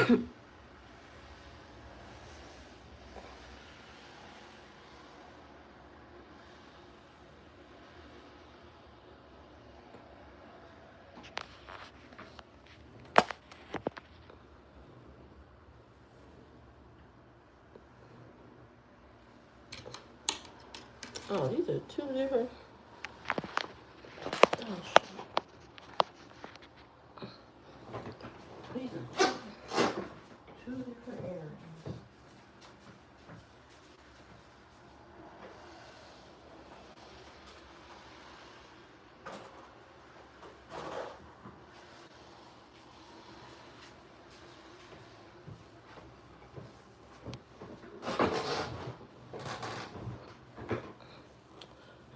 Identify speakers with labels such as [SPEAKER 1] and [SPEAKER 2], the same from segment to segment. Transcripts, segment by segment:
[SPEAKER 1] Oh, these are two different. Oh, these are two different areas.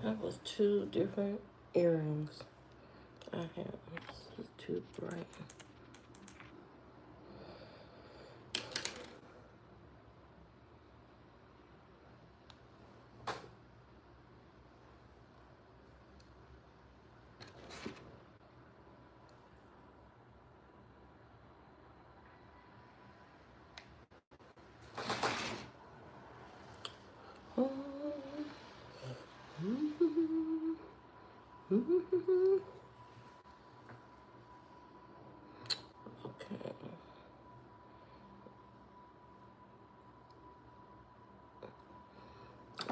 [SPEAKER 1] That was two different earrings. I have this is too bright. Okay.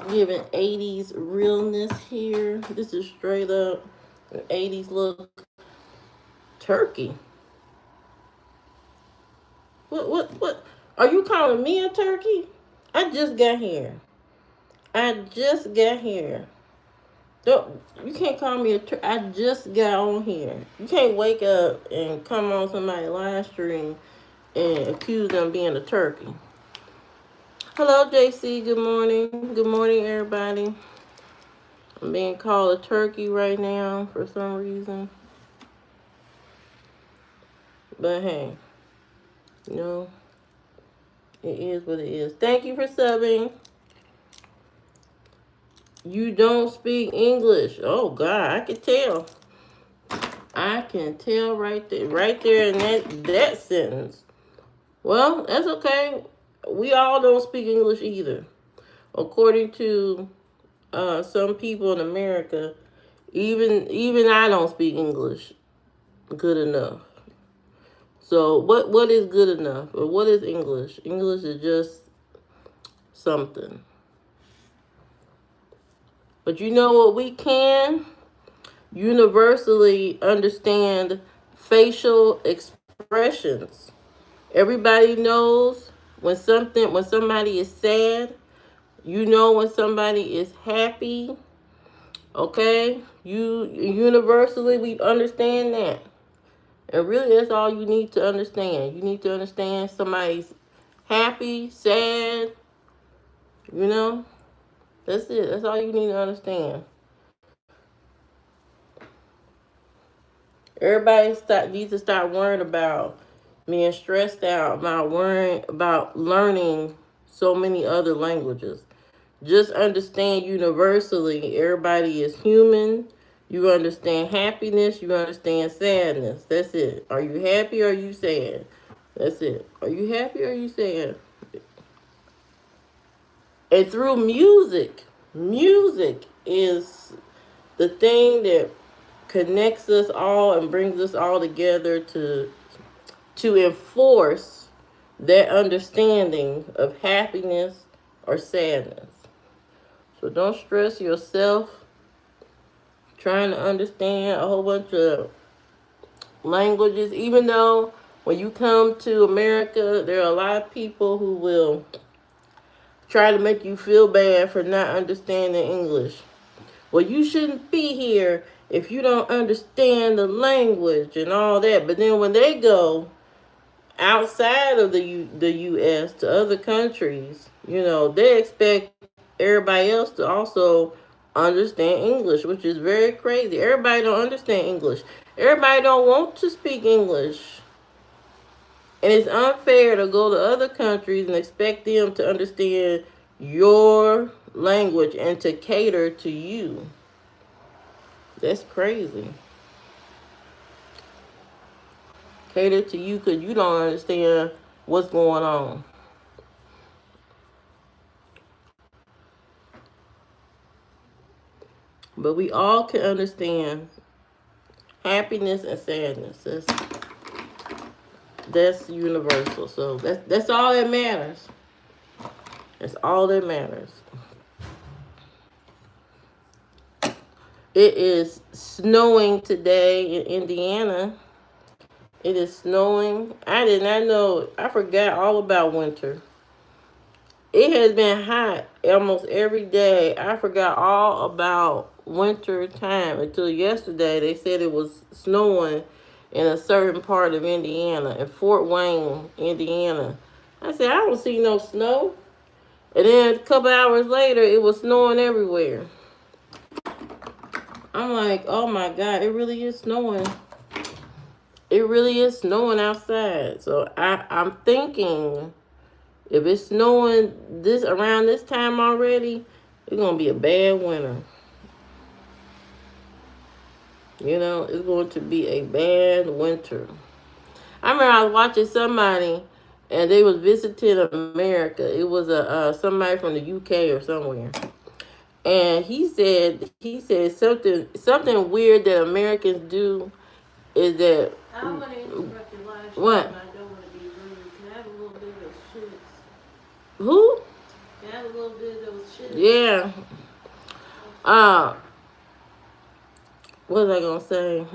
[SPEAKER 1] Giving 80s realness here. This is straight up an 80s look. Turkey. What? Are you calling me a turkey? I just got here. I just got here. Don't you can't call me a turkey. I just got on here. You can't wake up and come on somebody's live stream and accuse them of being a turkey. Hello, JC. Good morning. Good morning, everybody. I'm being called a turkey right now for some reason. But hey, you know, it is what it is. Thank you for subbing. You don't speak English. Oh God, I can tell. I can tell right there in that sentence. Well, that's okay. We all don't speak English either. According to some people in America, even I don't speak English good enough. So what is good enough? Or what is English? English is just something. But you know what we can universally understand? Facial expressions. Everybody knows when somebody is sad. You know when somebody is happy. Okay? Universally we understand that. And really that's all you need to understand. You need to understand somebody's happy, sad, you know? That's it. That's all you need to understand. Everybody needs to start worrying about being stressed out, about worrying about learning so many other languages. Just understand universally, everybody is human. You understand happiness, you understand sadness. That's it. Are you happy or are you sad? That's it. Are you happy or are you sad? And through music is the thing that connects us all and brings us all together to enforce that understanding of happiness or sadness. So don't stress yourself trying to understand a whole bunch of languages, even though when you come to America, there are a lot of people who will try to make you feel bad for not understanding English. Well, you shouldn't be here if you don't understand the language and all that. But then when they go outside of the U.S. to other countries, you know, they expect everybody else to also understand English, which is very crazy. Everybody don't understand English. Everybody don't want to speak English. And it's unfair to go to other countries and expect them to understand your language and to cater to you. That's crazy. Cater to you because you don't understand what's going on. But we all can understand happiness and sadness. That's universal. So that's all that matters. That's all that matters. It is snowing today in Indiana. It is snowing. I did not know. I forgot all about winter. It has been hot almost every day. I forgot all about winter time until yesterday. They said it was snowing in a certain part of Indiana, in Fort Wayne, Indiana. I said, I don't see no snow. And then a couple hours later, it was snowing everywhere. I'm like, oh my God, it really is snowing. It really is snowing outside. So I'm thinking if it's snowing this around this time already, it's gonna be a bad winter. You know, it's going to be a bad winter. I remember I was watching somebody, and they was visiting America. It was a somebody from the UK or somewhere, and he said something weird that Americans do is that.
[SPEAKER 2] I don't want to interrupt your live show,
[SPEAKER 1] What?
[SPEAKER 2] and I don't want to be rude. Can I have a little bit of those shits?
[SPEAKER 1] Who?
[SPEAKER 2] Can I have a little bit of those shits?
[SPEAKER 1] Yeah. Uh, what was I gonna say?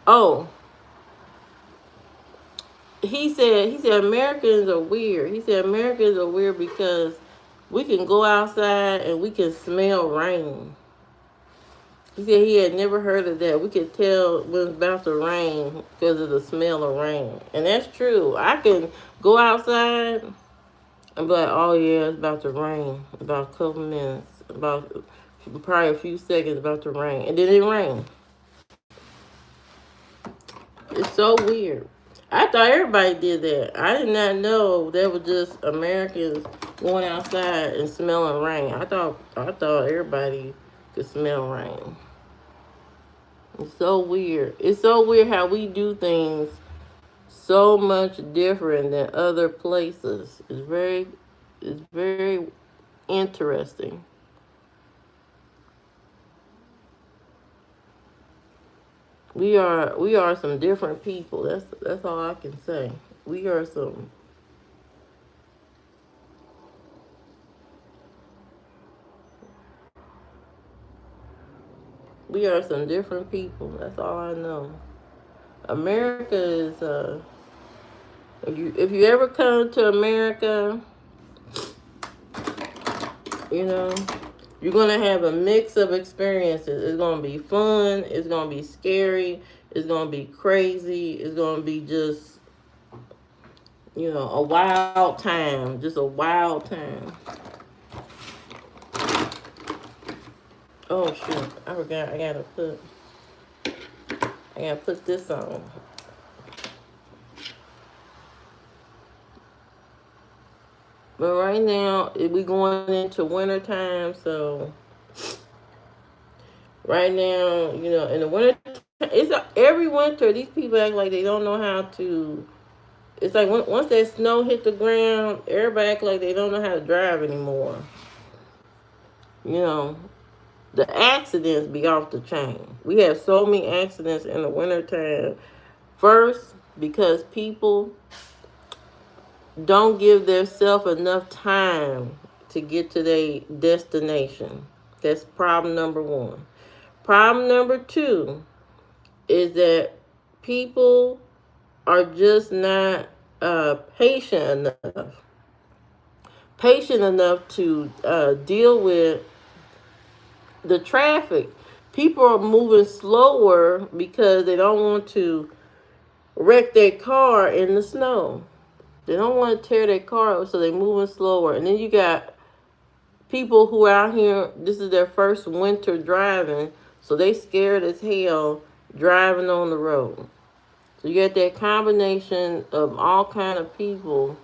[SPEAKER 1] Oh, he said Americans are weird. He said Americans are weird because we can go outside and we can smell rain. He said he had never heard of that. We could tell when it's about to rain because of the smell of rain. And that's true. I can go outside and be like, oh yeah, it's about to rain. About a couple minutes. About probably a few seconds about to rain. And then it rained. It's so weird. I thought everybody did that. I did not know that was just Americans going outside and smelling rain. I thought everybody could smell rain. It's so weird. It's so weird how we do things so much different than other places. It's very interesting. We are some different people. That's all I can say. We are some we are some different people. That's all I know. America is if you ever come to America, you know, you're gonna have a mix of experiences. It's gonna be fun, it's gonna be scary, it's gonna be crazy, it's gonna be just, a wild time. Just a wild time. Oh shit. I forgot I gotta put this on. But right now, we going into winter time, so right now, in the winter, every winter, these people act like they don't know how to. It's like once that snow hit the ground, everybody act like they don't know how to drive anymore. You know, the accidents be off the chain. We have so many accidents in the wintertime. First, because people don't give themselves enough time to get to their destination. That's problem number one. Problem number two is that people are just not patient enough. Patient enough to deal with the traffic. People are moving slower because they don't want to wreck their car in the snow. They don't want to tear their car up, so they're moving slower. And then you got people who are out here, this is their first winter driving, so they scared as hell driving on the road. So you got that combination of all kind of people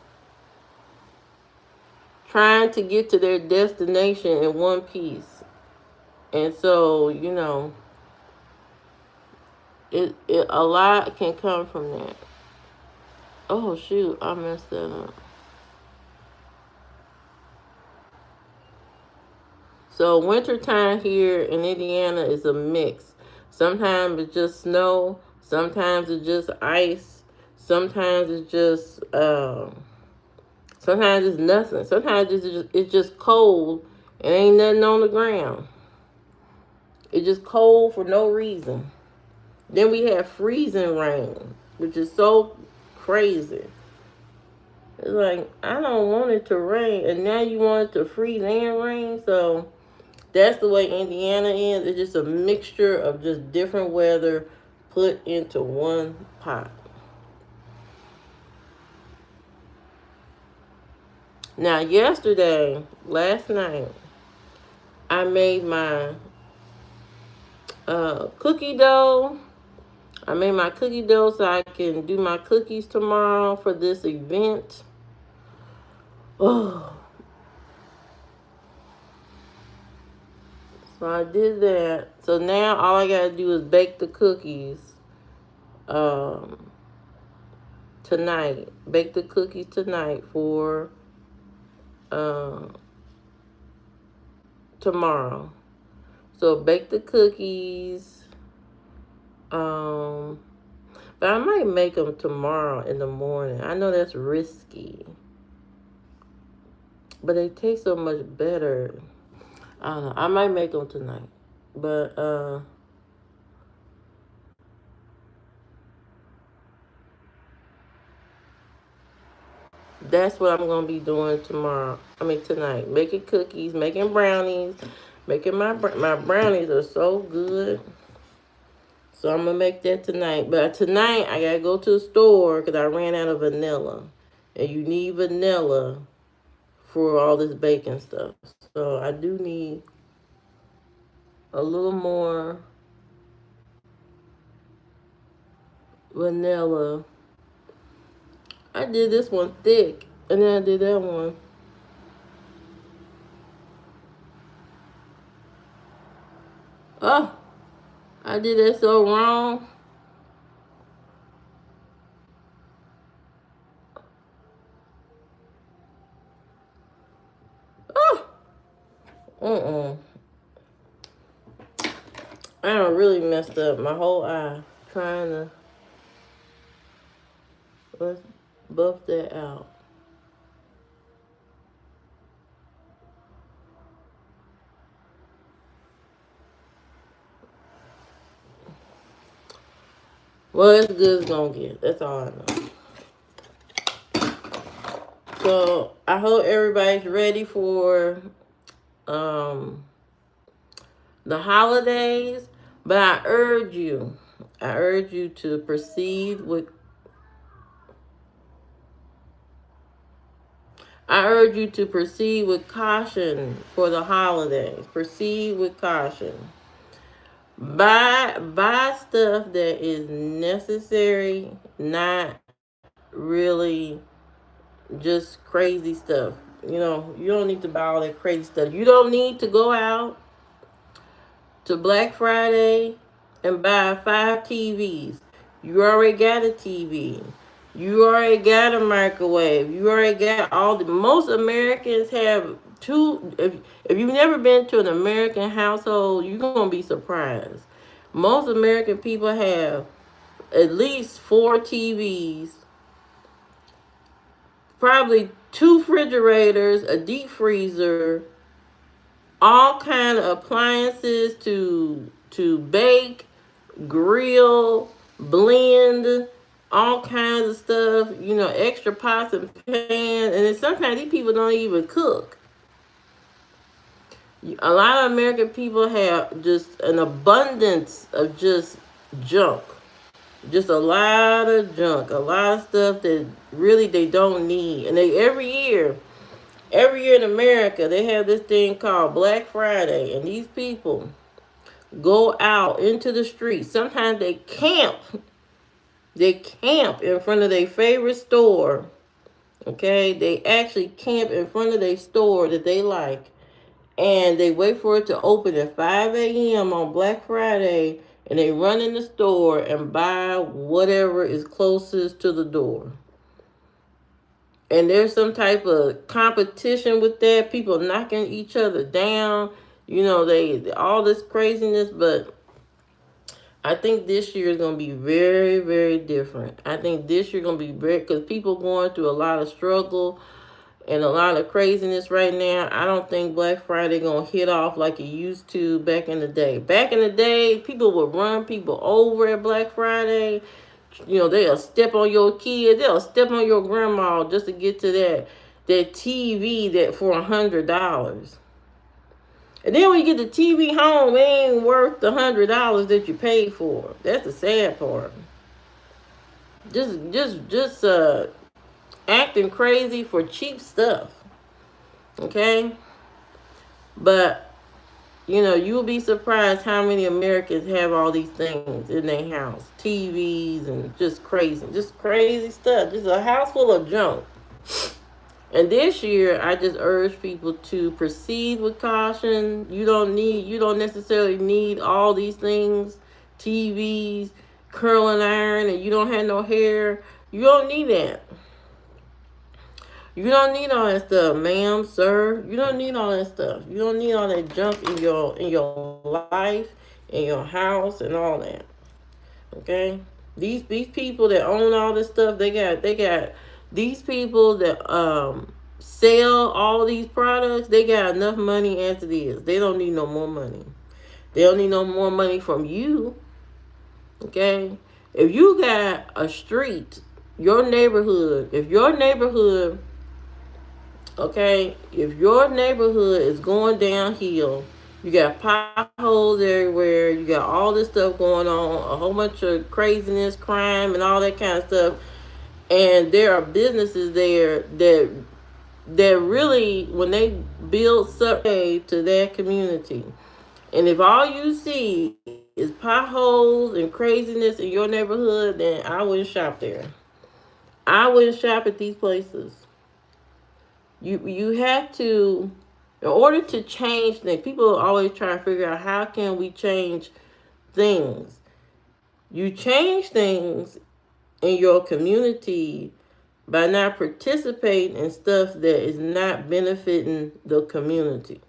[SPEAKER 1] trying to get to their destination in one piece. And so, a lot can come from that. Oh shoot, I messed that up. So wintertime here in Indiana is a mix. Sometimes it's just snow. Sometimes it's just ice. Sometimes it's just sometimes it's nothing. Sometimes it's just cold and ain't nothing on the ground. It's just cold for no reason. Then we have freezing rain, which is so crazy. It's like I don't want it to rain, and now you want it to freeze and rain. So that's the way Indiana is. It's just a mixture of just different weather put into one pot. Now, last night, I made my cookie dough. I made my cookie dough so I can do my cookies tomorrow for this event. Oh, so I did that. So now all I gotta do is bake the cookies um, tonight. Bake the cookies tonight for uh, tomorrow. So bake the cookies. Um, but I might make them tomorrow in the morning. I know that's risky, but they taste so much better. I don't know. I might make them tonight, but that's what I'm gonna be doing tomorrow. I mean tonight, making cookies, making brownies, making my brownies are so good. So I'm gonna make that tonight. But tonight I gotta go to the store because I ran out of vanilla, and you need vanilla for all this baking stuff. So I do need a little more vanilla. I did this one thick, and then I did that one. Oh, I did that so wrong. Oh, uh-uh. I done really messed up my whole eye trying to let's buff that out. Well, it's good as gonna get. That's all I know. So I hope everybody's ready for um the holidays. But I urge you to proceed with caution for the holidays. Proceed with caution. Buy stuff that is necessary, not really just crazy stuff. You don't need to buy all that crazy stuff. You don't need to go out to Black Friday and buy 5 TVs. You already got a TV. You already got a microwave. You already got all the. Most Americans have two. If you've never been to an American household, you're gonna be surprised. Most American people have at least 4 TVs, probably 2 refrigerators, a deep freezer, all kind of appliances to bake, grill, blend, all kinds of stuff. Extra pots and pans, and then sometimes these people don't even cook. A lot of American people have just an abundance of just junk, just a lot of junk, a lot of stuff that really they don't need, and they every year in America, they have this thing called Black Friday, and these people go out into the streets. Sometimes they camp. They camp in front of their favorite store. Okay, they actually camp in front of their store that they like, and they wait for it to open at 5 a.m. on Black Friday, and they run in the store and buy whatever is closest to the door. and there's some type of competition with that. People knocking each other down. They all this craziness, but I think this year is gonna be very, very different. I think this year gonna be very because people going through a lot of struggle and a lot of craziness right now. I don't think Black Friday gonna hit off like it used to back in the day. Back in the day, people would run people over at Black Friday. They'll step on your kids, they'll step on your grandma just to get to that TV that for $100. And then when you get the TV home, it ain't worth the $100 that you paid for. That's the sad part. Just acting crazy for cheap stuff. Okay, but you'll be surprised how many Americans have all these things in their house, TVs and just crazy stuff. Just a house full of junk. And this year, I just urge people to proceed with caution. You don't necessarily need all these things, TVs, curling iron, and you don't have no hair. You don't need that. You don't need all that stuff, ma'am, sir. You don't need all that stuff. You don't need all that junk in your life, in your house, and all that. Okay, these people that own all this stuff, they got these people that sell all these products. They got enough money as it is. They don't need no more money. They don't need no more money from you. Okay, if you got a street, your neighborhood, if your neighborhood, okay, if your neighborhood is going downhill, you got potholes everywhere, you got all this stuff going on, a whole bunch of craziness, crime, and all that kind of stuff, and there are businesses there that really, when they build something to that community, and if all you see is potholes and craziness in your neighborhood, then I wouldn't shop there. I wouldn't shop at these places. You have to, in order to change things. People always try to figure out how can we change things. You change things in your community by not participating in stuff that is not benefiting the community.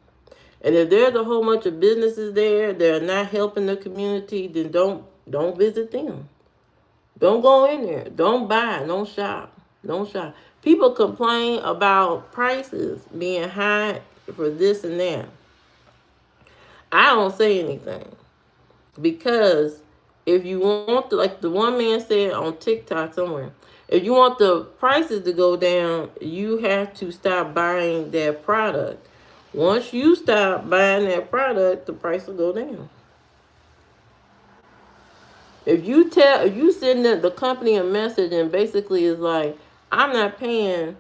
[SPEAKER 1] And if there's a whole bunch of businesses there that are not helping the community, then don't visit them. Don't go in there. Don't buy. Don't shop. Don't shop. People complain about prices being high for this and that. I don't say anything because if you want to, like the one man said on TikTok somewhere, if you want the prices to go down, you have to stop buying that product. Once you stop buying that product, the price will go down. If you send the company a message and basically is like, I'm not paying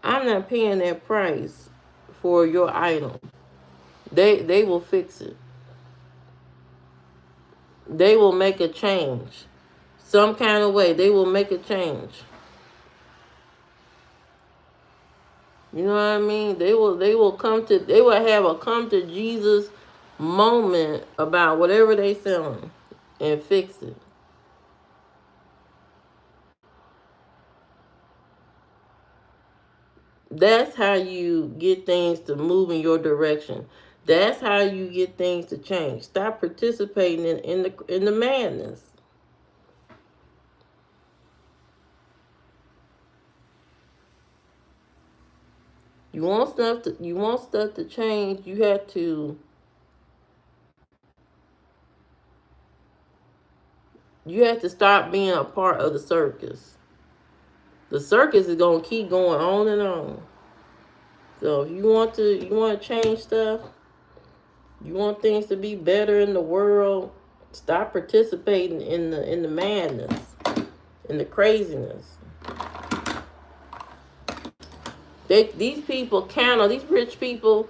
[SPEAKER 1] I'm not paying that price for your item. They will fix it. They will make a change. Some kind of way they will make a change. You know what I mean? They will have a come to Jesus moment about whatever they selling and fix it. That's how you get things to move in your direction. That's how you get things to change. Stop participating in the madness. You want stuff to change, you have to stop being a part of the circus. The circus is gonna keep going on and on. So if you want to change stuff, you want things to be better in the world, stop participating in the madness, in the craziness. These people count on these rich people.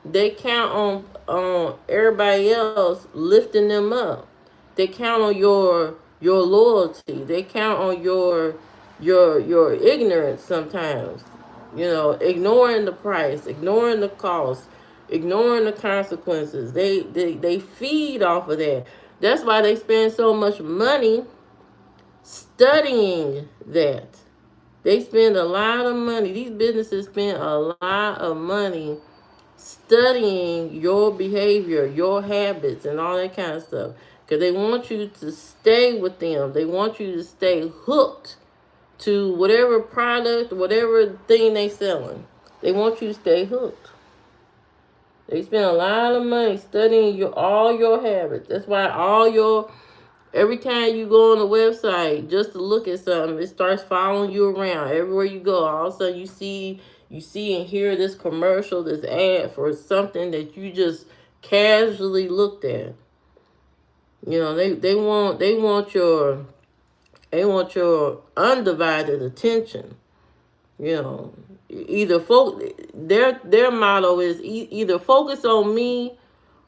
[SPEAKER 1] They count on everybody else lifting them up. They count on your loyalty. They count on your ignorance sometimes. Ignoring the price, ignoring the cost, ignoring the consequences. They feed off of that. That's why they spend so much money studying that. They spend a lot of money. These businesses spend a lot of money studying your behavior, your habits, and all that kind of stuff. Because they want you to stay with them. They want you to stay hooked to whatever product, whatever thing they selling. They want you to stay hooked. They spend a lot of money studying all your habits. That's why every time you go on the website just to look at something, it starts following you around everywhere you go. All of a sudden you see and hear this commercial, this ad for something that you just casually looked at. They want your undivided attention. You know, either their motto is either focus on me,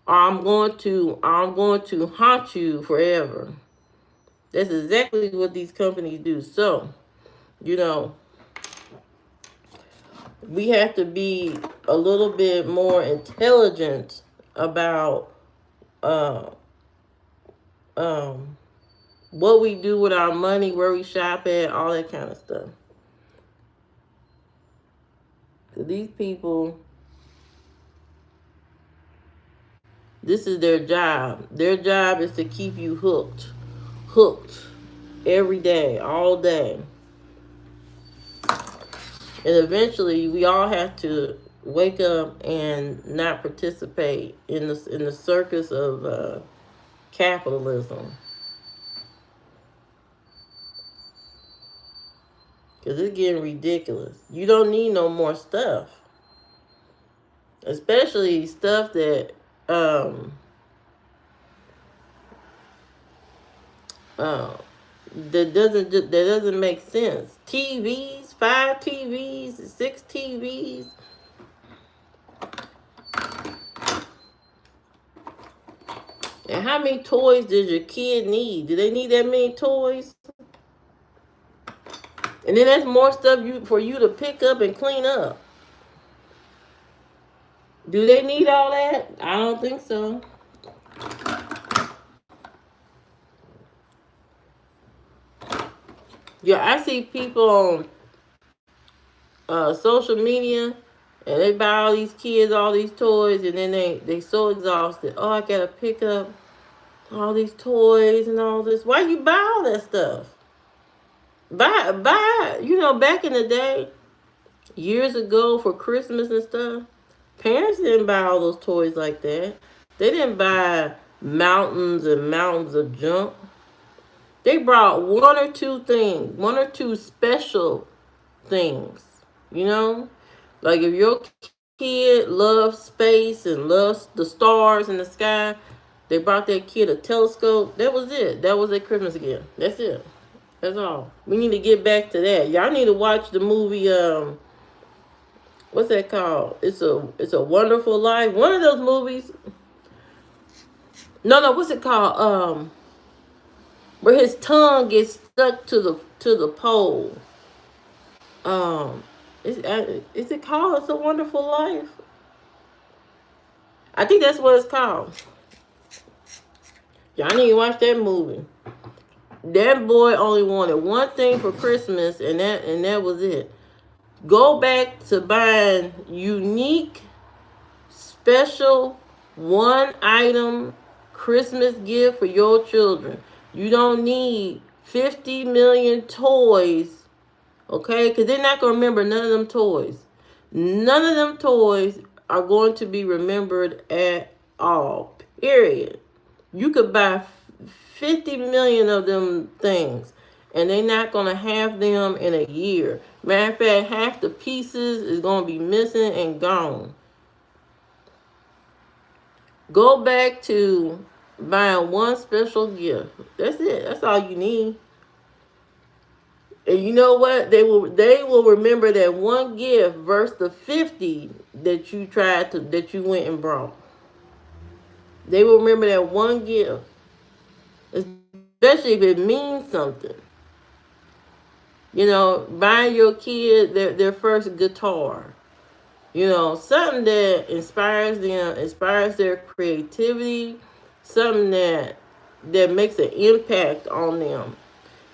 [SPEAKER 1] or I'm going to haunt you forever. That's exactly what these companies do. So, you know, we have to be a little bit more intelligent about uh, um, what we do with our money, where we shop at, all that kind of stuff. 'Cause these people, this is their job. Their job is to keep you hooked every day, all day. And eventually, we all have to wake up and not participate in the circus of capitalism, because it's getting ridiculous. You don't need no more stuff, especially stuff um uh, that doesn't make sense. TVs, 5 TVs, 6 TVs. And how many toys does your kid need? Do they need that many toys? And then that's more stuff for you to pick up and clean up. Do they need all that? I don't think so. Yeah, I see people on social media, and they buy all these kids all these toys, and then they so exhausted. Oh, I gotta pick up all these toys and all this. Why you buy all that stuff? Buy. Back in the day, years ago for Christmas and stuff, parents didn't buy all those toys like that. They didn't buy mountains and mountains of junk. They brought one or two things, one or two special things. You know, like if your kid loves space and loves the stars in the sky, they brought that kid a telescope. That was it. That was their Christmas gift. That's it. That's all. We need to get back to that. Y'all need to watch the movie. What's that called? It's a Wonderful Life. One of those movies. No. What's it called? Where his tongue gets stuck to the pole. Um, is it called It's a Wonderful Life? I think that's what it's called. Y'all need to watch that movie. That boy only wanted one thing for Christmas, and that was it. Go back to buying unique, special, one item Christmas gift for your children. You don't need 50 million toys, okay? Because they're not going to remember none of them toys. None of them toys are going to be remembered at all, period. You could buy 50 million of them things, and they're not going to have them in a year. Matter of fact, half the pieces is going to be missing and gone. Go back to buying one special gift. That's it. That's all you need. And you know what? They will remember that one gift versus the 50 that you went and brought. They will remember that one gift, especially if it means something. Buying your kid their first guitar. Something that inspires them, inspires their creativity, something that makes an impact on them.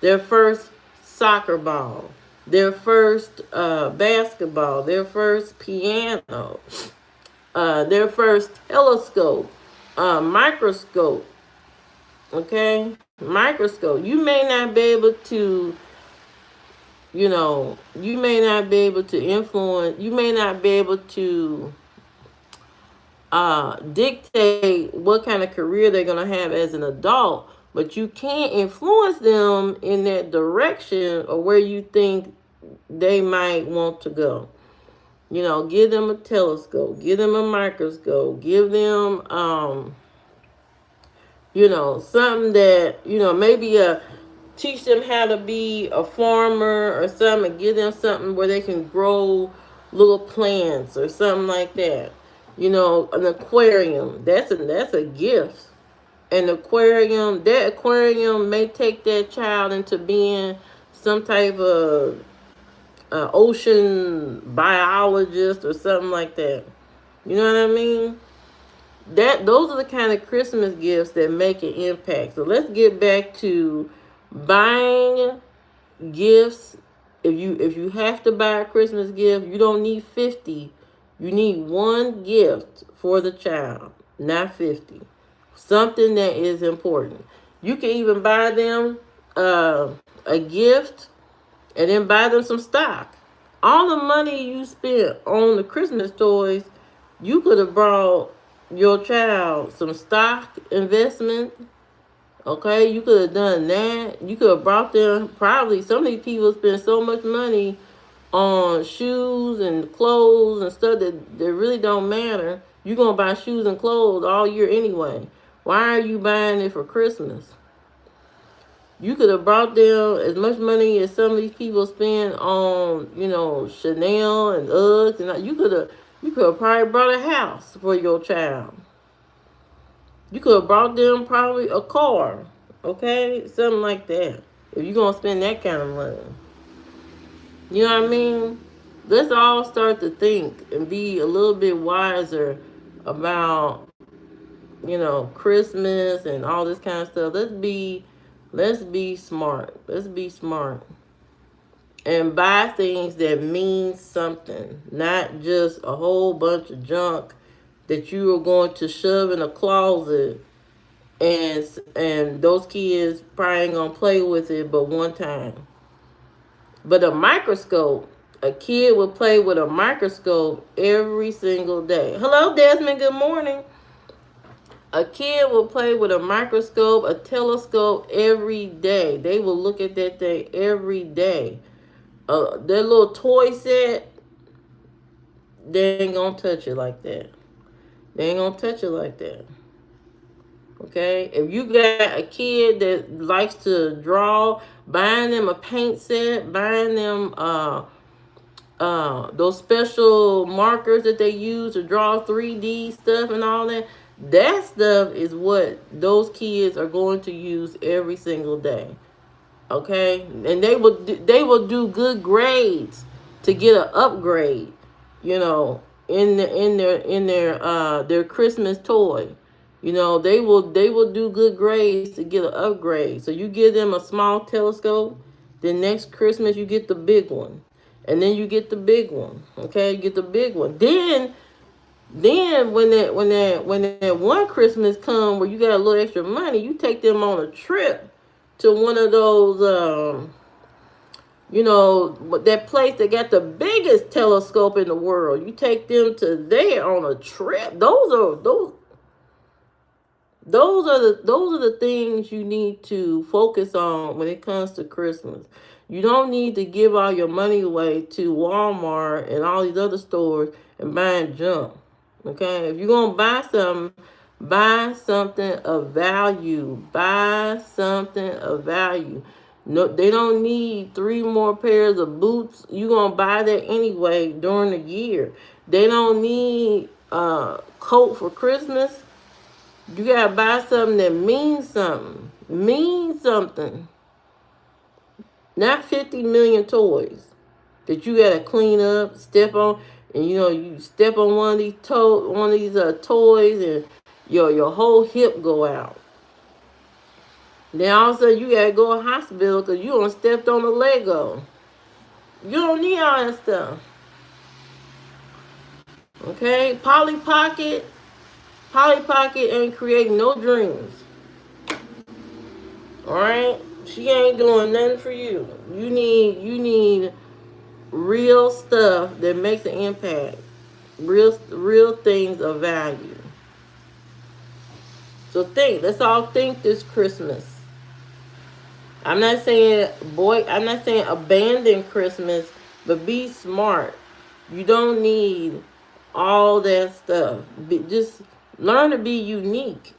[SPEAKER 1] Their first soccer ball. their first basketball, their first piano, their first telescope, microscope. Okay, microscope. You may not be able to, you may not be able to influence. You may not be able to dictate what kind of career they're going to have as an adult, but you can influence them in that direction or where you think they might want to go. Give them a telescope, give them a microscope, give them, something that, maybe teach them how to be a farmer or something, give them something where they can grow little plants or something like that. An aquarium. That's a gift. An aquarium. That aquarium may take that child into being some type of ocean biologist or something like that. You know what I mean? Those are the kind of Christmas gifts that make an impact. So let's get back to buying gifts. If you have to buy a Christmas gift, you don't need 50. You need one gift for the child, not 50. Something that is important. You can even buy them a gift and then buy them some stock. All the money you spent on the Christmas toys, you could have brought your child some stock investment. Okay, you could have done that. You could have brought them. Probably some of these people spend so much money on shoes and clothes and stuff that really don't matter. You're gonna buy shoes and clothes all year anyway. Why are you buying it for Christmas? You could have brought them as much money as some of these people spend on, Chanel and Uggs, and you could have probably brought a house for your child. You could have brought them probably a car, okay, something like that. If you're gonna spend that kind of money, you know what I mean. Let's all start to think and be a little bit wiser about, Christmas and all this kind of stuff. Let's be smart. Let's be smart and buy things that mean something, not just a whole bunch of junk that you are going to shove in a closet, and those kids probably ain't gonna play with it but one time. But a microscope, a kid will play with a microscope every single day. Hello, Desmond. Good morning. A kid will play with a microscope, a telescope every day. They will look at that thing every day. Their little toy set, they ain't gonna touch it like that. They ain't gonna touch it like that. Okay? If you got a kid that likes to draw, buying them a paint set, buying them those special markers that they use to draw 3D stuff and all that. That stuff is what those kids are going to use every single day. Okay, and they will do good grades to get an upgrade. In their Christmas toy. They will do good grades to get an upgrade. So you give them a small telescope, then next Christmas you get the big one, and then you get the big one. Okay, you get the big one. Then when that one Christmas come where you got a little extra money, you take them on a trip to one of those that place that got the biggest telescope in the world. You take them to there on a trip. Those are the things you need to focus on when it comes to Christmas. You don't need to give all your money away to Walmart and all these other stores and buying junk. Okay? If you're gonna buy something of value. Buy something of value. No, they don't need three more pairs of boots. You're gonna buy that anyway during the year. They don't need a coat for Christmas. You gotta buy something that means something. Means something. Not 50 million toys that you gotta clean up, step on, and you step on one of these toys, and your whole hip go out. Then all of a sudden you gotta go to the hospital because you done stepped on a Lego. You don't need all that stuff. Okay? Polly Pocket ain't creating no dreams. Alright? She ain't doing nothing for you. You need real stuff that makes an impact. Real things of value. So think, let's all think this Christmas. I'm not saying abandon Christmas, but be smart. You don't need all that stuff. Just learn to be unique.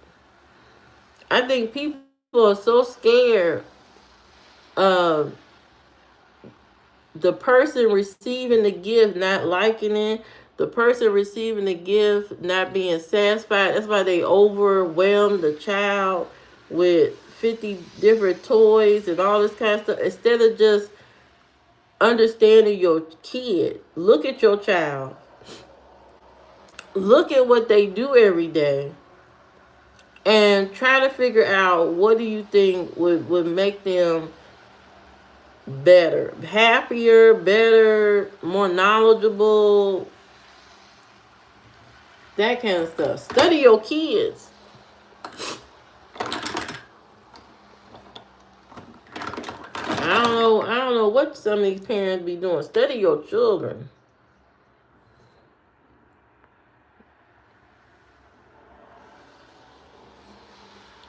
[SPEAKER 1] I think people are so scared of the person receiving the gift not liking it, the person receiving the gift not being satisfied. That's why they overwhelm the child with 50 different toys and all this kind of stuff. Instead of just understanding your kid, look at your child, look at what they do every day, and try to figure out what do you think would make them better, happier, better, more knowledgeable, that kind of stuff. Study your kids. I don't know what some of these parents be doing. Study your children.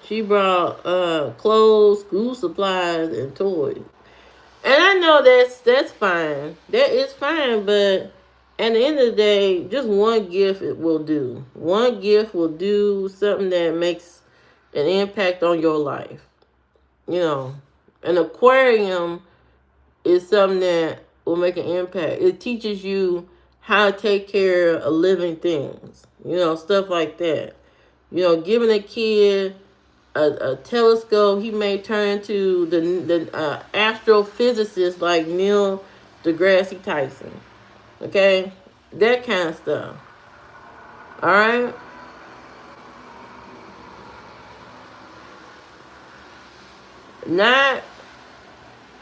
[SPEAKER 1] She brought clothes, school supplies, and toys. And I know that's fine. That is fine, but at the end of the day, just one gift it will do. One gift will do something that makes an impact on your life. You know, an aquarium is something that will make an impact. It teaches you how to take care of living things. You know, stuff like that. You know, giving a kid a telescope, he may turn into the astrophysicist like Neil deGrasse Tyson. Okay, that kind of stuff. All right, not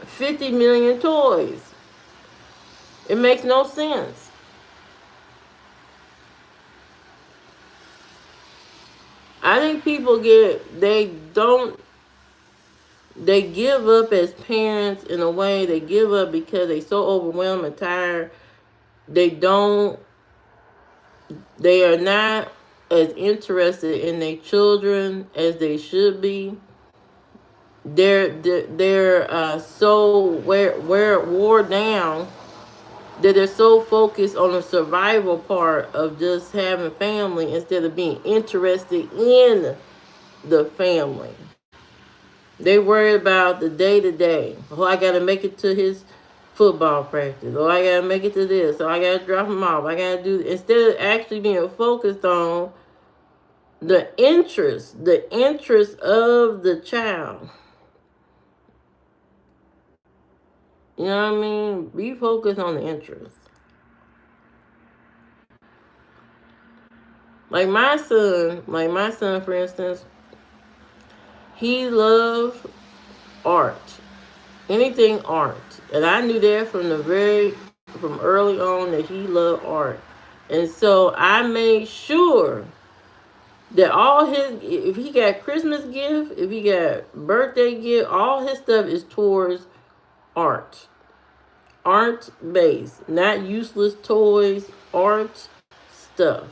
[SPEAKER 1] 50 million toys. It makes no sense. I think people they give up as parents in a way. They give up because they so overwhelmed and tired. They don't they are not as interested in their children as they should be. They're so where wore down that they're so focused on the survival part of just having family instead of being interested in the family. They worry about the day to day. Oh, I gotta make it to his football practice. Oh, I gotta make it to this. Oh, I gotta drop him off. I gotta do instead of actually being focused on the interest of the child. You know what I mean? Be focused on the interest. Like my son, for instance, he loves art, anything art, and I knew that from early on that he loved art, and so I made sure that all his, if he got Christmas gift, if he got birthday gift, all his stuff is towards art, art based, not useless toys, art stuff.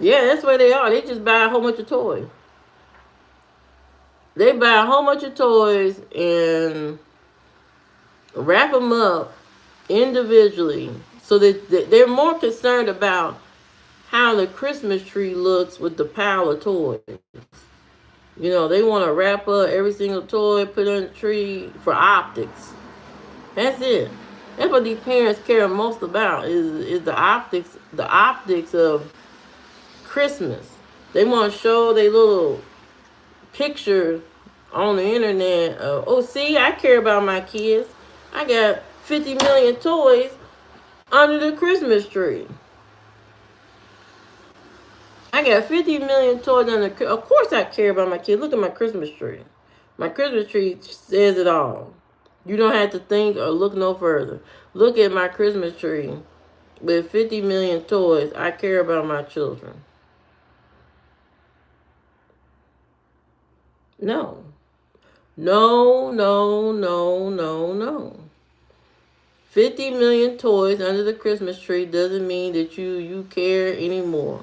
[SPEAKER 1] Yeah, that's where they are. They just buy a whole bunch of toys. They buy a whole bunch of toys and wrap them up individually so that they're more concerned about how the Christmas tree looks with the pile of toys. You know, they want to wrap up every single toy, put it on the tree for optics. That's it. That's what these parents care most about is the optics of Christmas. They want to show their little picture on the internet of, oh, see, I care about my kids. I got 50 million toys under the Christmas tree. I got 50 million toys under. Of course, I care about my kids. Look at my Christmas tree. My Christmas tree says it all. You don't have to think or look no further. Look at my Christmas tree with 50 million toys. I care about my children. No. No, no, no, no, no. 50 million toys under the Christmas tree doesn't mean that you care anymore.